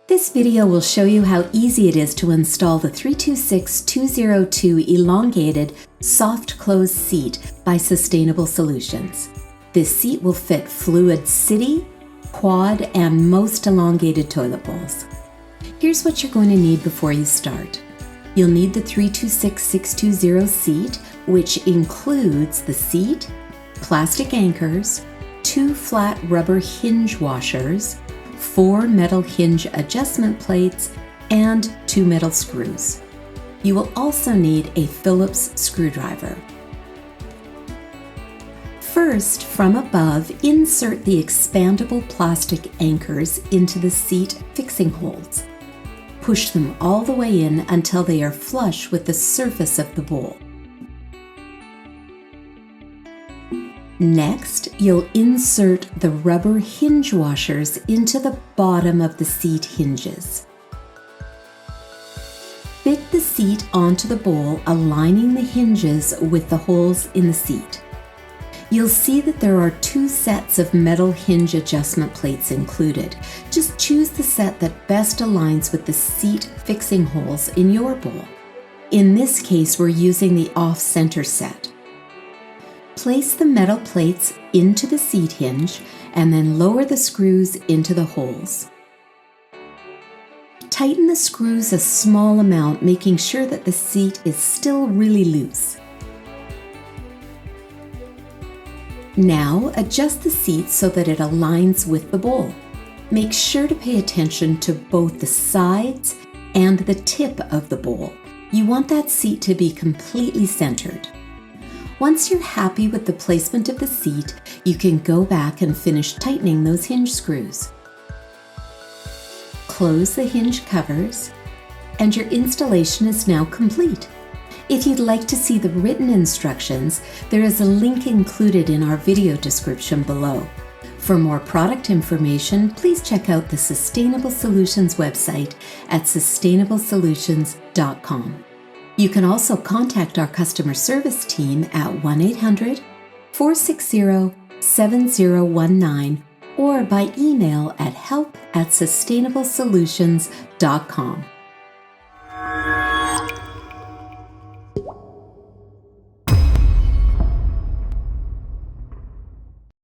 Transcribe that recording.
This video will show you how easy it is to install the 326202 elongated soft close seat by Sustainable Solutions. This seat will fit fluid city, quad, and most elongated toilet bowls. Here's what you're going to need before you start. You'll need the 326620 seat, which includes the seat, plastic anchors, 2 flat rubber hinge washers, 4 metal hinge adjustment plates, and 2 metal screws. You will also need a Phillips screwdriver. First, from above, insert the expandable plastic anchors into the seat fixing holes. Push them all the way in until they are flush with the surface of the bowl. Next, you'll insert the rubber hinge washers into the bottom of the seat hinges. Fit the seat onto the bowl, aligning the hinges with the holes in the seat. You'll see that there are 2 sets of metal hinge adjustment plates included. Just choose the set that best aligns with the seat fixing holes in your bowl. In this case, we're using the off-center set. Place the metal plates into the seat hinge and then lower the screws into the holes. Tighten the screws a small amount, making sure that the seat is still really loose. Now adjust the seat so that it aligns with the bowl. Make sure to pay attention to both the sides and the tip of the bowl. You want that seat to be completely centered. Once you're happy with the placement of the seat, you can go back and finish tightening those hinge screws. Close the hinge covers, and your installation is now complete. If you'd like to see the written instructions, there is a link included in our video description below. For more product information, please check out the Sustainable Solutions website at sustainablesolutions.com. You can also contact our customer service team at 1-800-460-7019 or by email at help@sustainablesolutions.com.